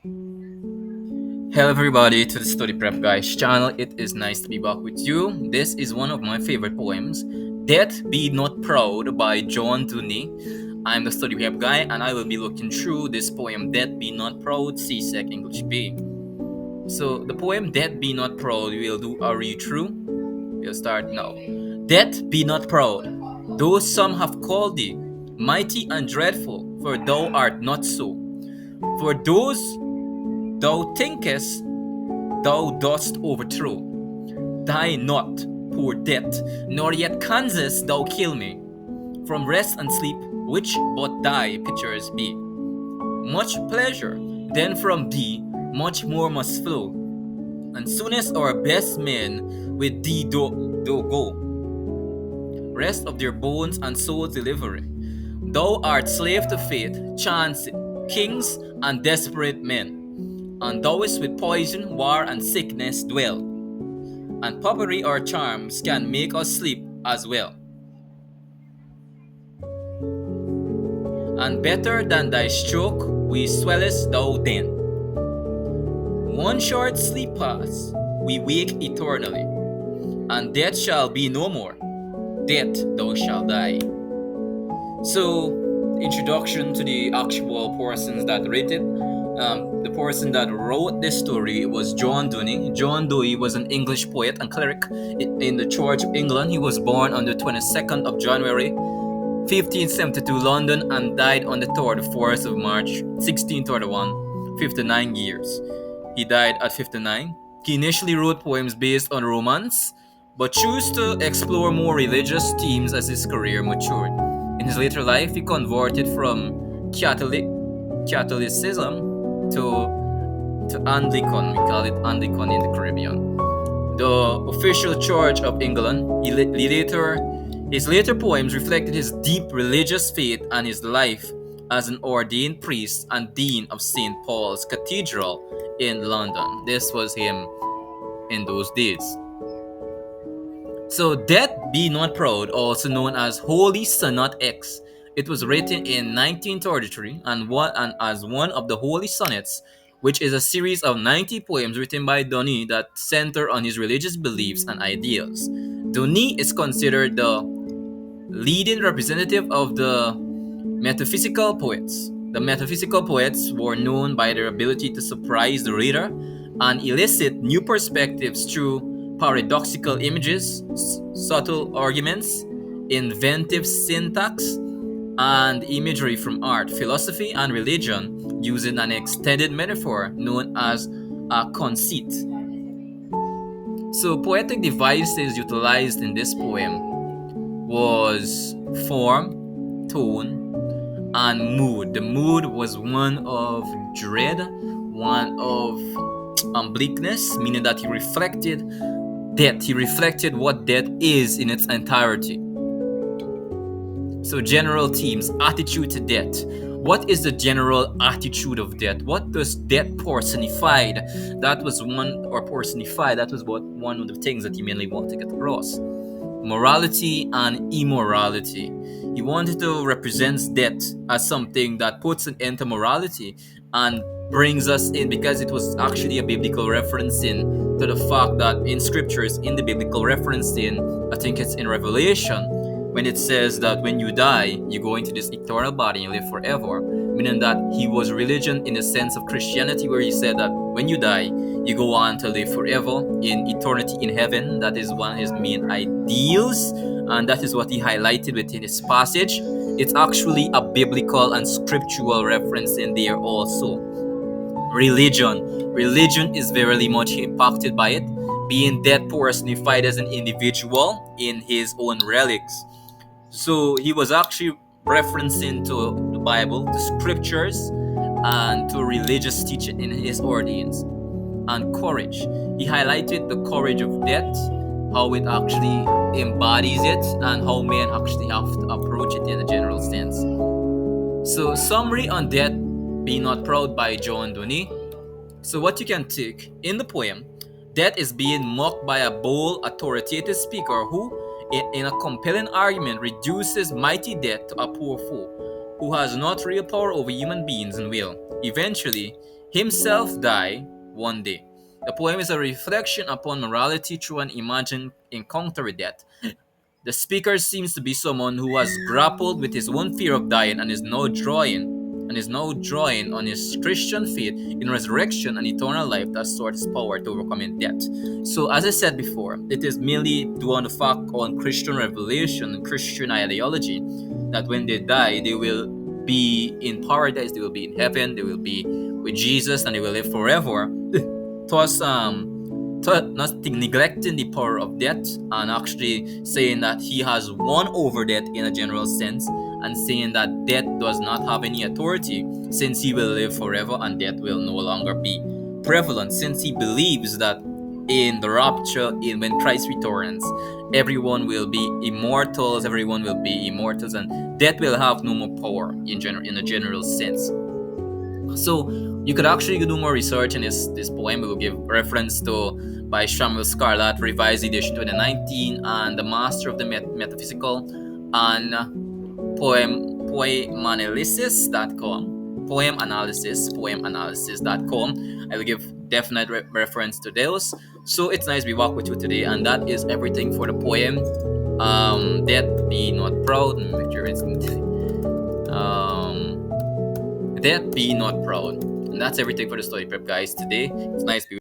Hello everybody to the Study Prep Guys channel. It is nice to be back with you. This is one of my favorite poems, Death Be Not Proud by John Dooney. I'm the Study Prep Guy and I will be looking through this poem, Death Be Not Proud, CSEC English B. So the poem Death Be Not Proud, we'll do a read through. We'll start now. Death be not proud, though some have called thee mighty and dreadful, for thou art not so. For those thou thinkest thou dost overthrow. Die not, poor death, nor yet canst thou kill me. From rest and sleep, which but thy pictures be. Much pleasure, then from thee, much more must flow. And soonest our best men with thee do go. Rest of their bones and souls delivery. Thou art slave to fate, chance, kings, and desperate men. And thouest with poison, war, and sickness dwell. And popery or charms can make us sleep as well. And better than thy stroke, we swellest thou then. One short sleep pass, we wake eternally, and death shall be no more. Death thou shalt die. So, introduction to the actual persons that wrote it. The person that wrote this story was John Dooney. John Dooney was an English poet and cleric in the Church of England. He was born on the 22nd of January, 1572, London, and died on the 3rd or 4th of March, 1631, 59 years. He died at 59. He initially wrote poems based on romance, but chose to explore more religious themes as his career matured. In his later life, he converted from Catholicism to Anglican. We call it Anglican in the Caribbean. The official Church of England. His later poems reflected his deep religious faith and his life as an ordained priest and dean of St. Paul's Cathedral in London. This was him in those days. So, Death Be Not Proud, also known as Holy Sonnet X. It was written in 1933 and as one of the Holy Sonnets, which is a series of 90 poems written by Dooney that center on his religious beliefs and ideals. Dooney is considered the leading representative of the metaphysical poets. The metaphysical poets were known by their ability to surprise the reader and elicit new perspectives through paradoxical images, subtle arguments, inventive syntax, and imagery from art, philosophy, and religion using an extended metaphor known as a conceit. So, poetic devices utilized in this poem was form, tone, and mood. The mood was one of dread, one of bleakness, meaning that he reflected death. He reflected what death is in its entirety. So, general themes, attitude to death. What is the general attitude of death? What does death personified? That was one of the things that he mainly wanted to get across. Morality and immorality. He wanted to represent death as something that puts an end to morality and brings us in, because it was actually a biblical referencing to the fact that in scriptures, in the biblical referencing, I think it's in Revelation, when it says that when you die, you go into this eternal body and you live forever, meaning that he was religion in the sense of Christianity, where he said that when you die, you go on to live forever in eternity in heaven. That is one of his main ideals, and that is what he highlighted within his passage. It's actually a biblical and scriptural reference in there also. Religion is very much impacted by it, being death personified as an individual in his own relics. So he was actually referencing to the Bible, the scriptures, and to religious teaching in his audience. And courage. He highlighted the courage of death, how it actually embodies it, and how men actually have to approach it in a general sense. So, summary on Death Be Not Proud by John Dooney. So, what you can take in the poem, death is being mocked by a bold, authoritative speaker who, in a compelling argument, reduces mighty death to a poor foe who has not real power over human beings and will. Eventually, himself die one day. The poem is a reflection upon morality through an imagined encounter with death. The speaker seems to be someone who has grappled with his own fear of dying and is now drawing on his Christian faith in resurrection and eternal life that stores his power to overcoming death. So, as I said before, it is merely due on the fact on Christian revelation and Christian ideology that when they die, they will be in paradise, they will be in heaven, they will be with Jesus, and they will live forever. Thus, not neglecting the power of death and actually saying that he has won over death in a general sense, and saying that death does not have any authority since he will live forever and death will no longer be prevalent, since he believes that in the rapture, when Christ returns, everyone will be immortals, and death will have no more power in a general sense. So you could actually do more research in this poem. We will give reference to by Samuel Scarlett, revised edition 2019, and the Master of the Metaphysical, and poemanalysis.com. I will give definite reference to those. So it's nice to be back with you today, and that is everything for the poem. Death be not proud. Death be not proud. And that's everything for the story prep, guys. Today, it's nice to be